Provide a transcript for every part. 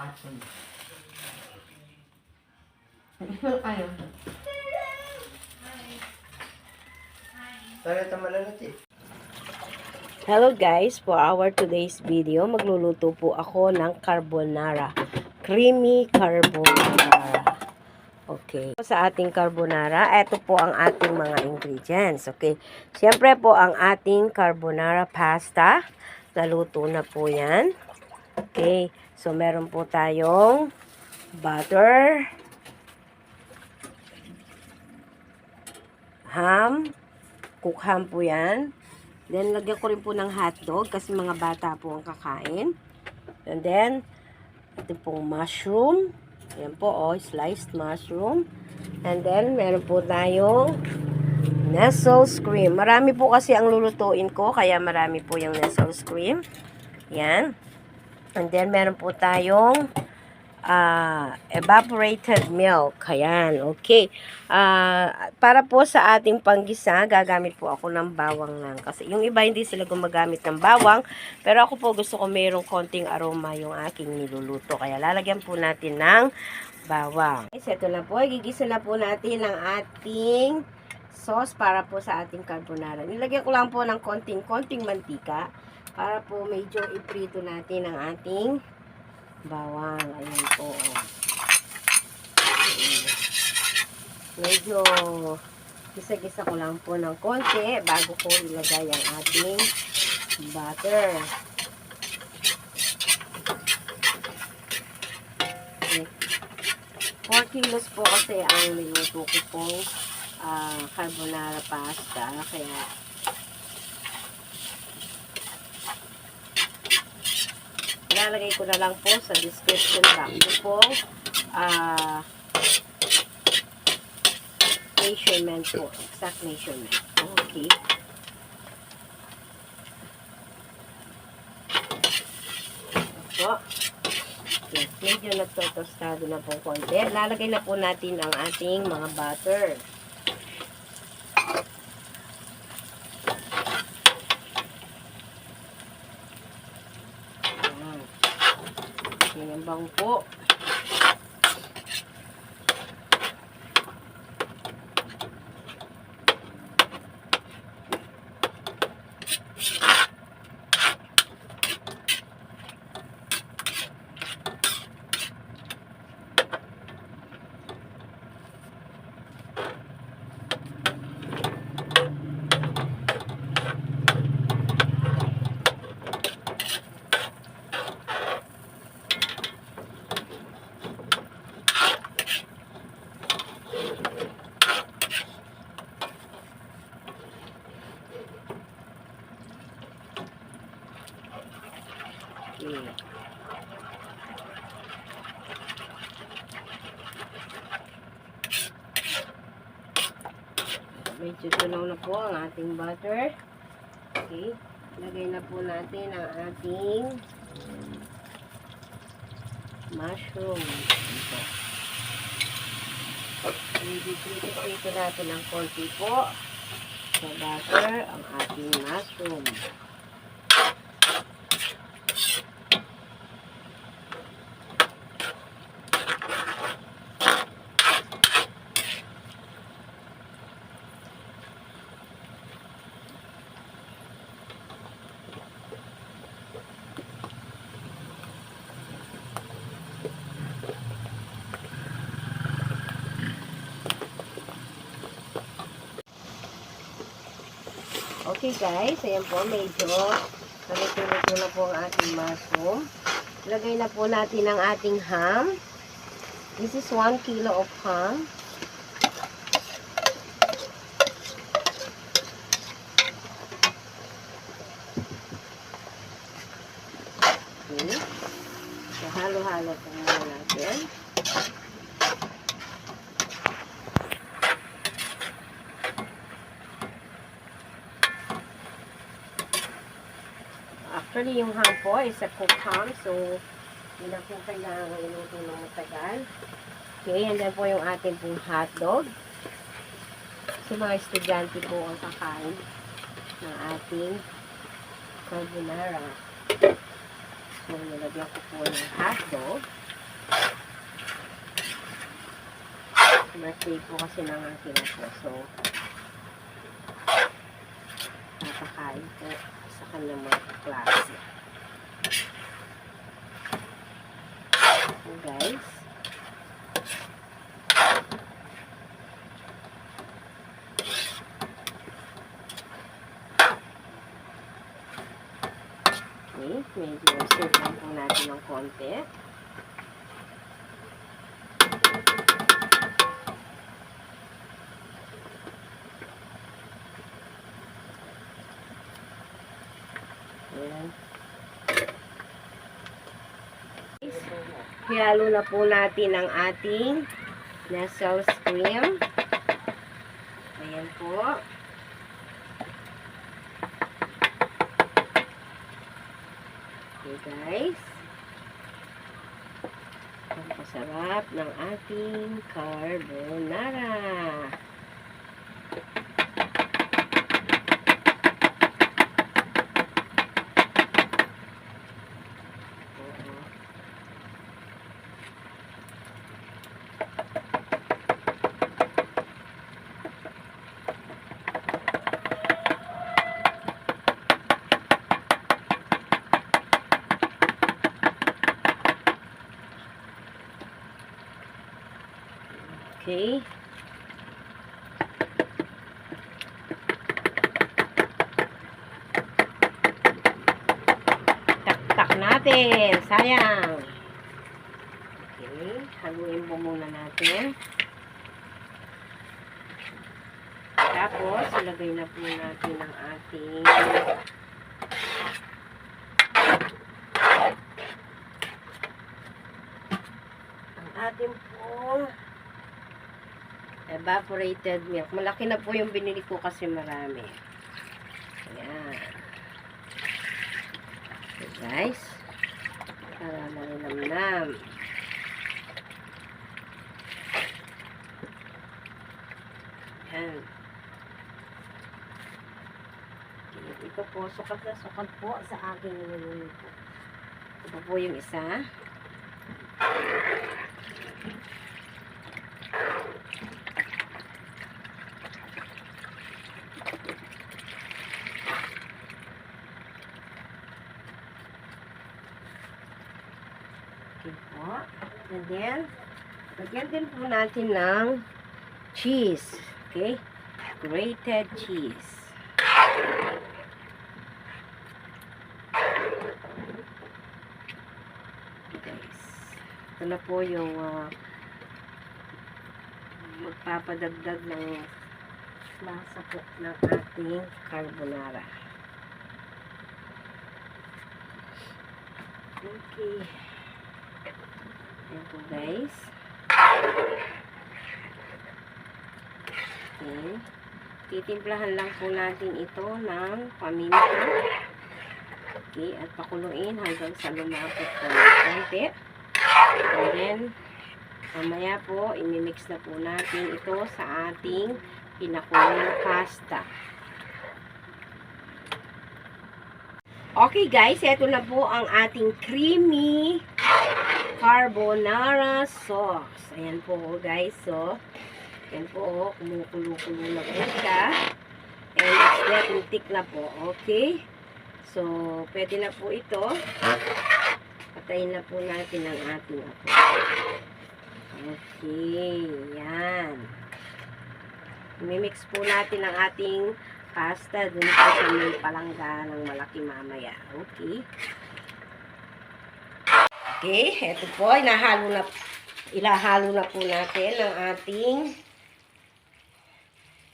Ano? Hello guys, for our today's video, magluluto po ako ng carbonara. Creamy carbonara. Okay. Sa ating carbonara, ito po ang ating mga ingredients. Okay. Siyempre po ang ating carbonara pasta. Naluto na po yan. Okay. So, meron po tayong butter, ham, cook ham po yan. Then, lagyan ko rin po ng hotdog kasi mga bata po ang kakain. And then, ito pong mushroom. Ayan po, sliced mushroom. And then, meron po tayong Nestle's cream. Marami po kasi ang lulutuin ko, kaya marami po yung Nestle's cream. Ayan. And then, meron po tayong evaporated milk. Ayan, okay. Para po sa ating panggisa, gagamit po ako ng bawang lang. Kasi yung iba hindi sila gumagamit ng bawang. Pero ako po gusto ko mayroong konting aroma yung aking niluluto. Kaya lalagyan po natin ng bawang. Okay, so ito na po. Gigisa na po natin ang ating sauce para po sa ating carbonara. Nilagyan ko lang po ng konting mantika para po medyo iprito natin ang ating bawang. Ayan po. Medyo gisa-gisa ko lang po ng konti bago ko ilagay ang ating butter. Okay. 4 kilos po kasi ang niluto ko pong carbonara pasta. Kaya ilalagay ko na lang po sa description box po measurement po, exact measurement. Okay. So, yes, medyo nagtotostado na po konti. Lalagay na po natin ang ating mga butter. Yan bang po. Medyo tunaw na po ang ating butter. Okay. Lagay na po natin ang ating mushroom. Dito natin ang konti po sa butter ang ating mushroom. Okay guys, ayan po, medyo naluto na po ang ating mushroom. Lagay na po natin ang ating ham. This is 1 kilo of ham. Okay. So, halo-halo po muna natin. Actually, yung ham po is a cooked ham. So, hindi na po kailangan iluto ng matagal. Okay, and then po yung ating pong hotdog. So, mga estudyante po ang kakain ng ating carbonara. So, nilagyan ko po ng hotdog. Birthday po kasi ng aking apo. So, napakain po sa kanyang mga klase. So, guys. Okay, medyo save lang po natin ng konti. Ayan. Hihalo na po natin ang ating nasal cream. Ayan po. Okay guys. Ang pasarap ng ating carbonara. Okay. Tak-tak natin. Sayang. Okay. Haluin po muna natin. Tapos, ilagay na po natin ang ating pong evaporated milk. Malaki na po yung binili ko kasi marami. Ayan. Okay, guys. Para malinamnam. Ayan. Okay, ito po, sukat na sukat po sa aking niluluto. Ito po yung isa. Okay po. And then, lagyan din po natin ng cheese. Okay? Grated cheese. Guys. Ito na po yung magpapadagdag ng lasa po ng ating carbonara. Okay. Ayan po guys. Okay. Titimplahan lang po natin ito ng paminta. Okay. At pakuluin hanggang sa lumapot po ng konti. And then, mamaya po, imimix na po natin ito sa ating pinakuling pasta. Okay guys, ito na po ang ating creamy carbonara sauce. Ayan po guys, so ayan po, kumukulo-kulo na po siya. And it's getting thick na po, okay? So, pwede na po ito. Patayin na po natin ang ating apo. Okay, yan. Mimix po natin ang ating pasta dun po sa may palangga ng malaki mamaya. Okay. Okay, eto po, ilahalo na po natin ang ating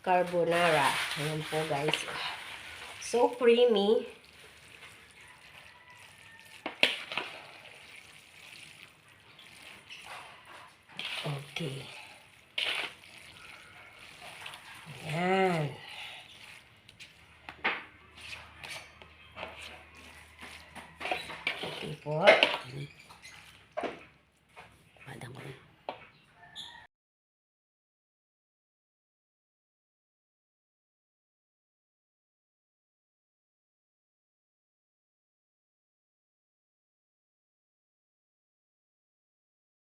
carbonara. Ayan po guys. So creamy. Okay. Ayan.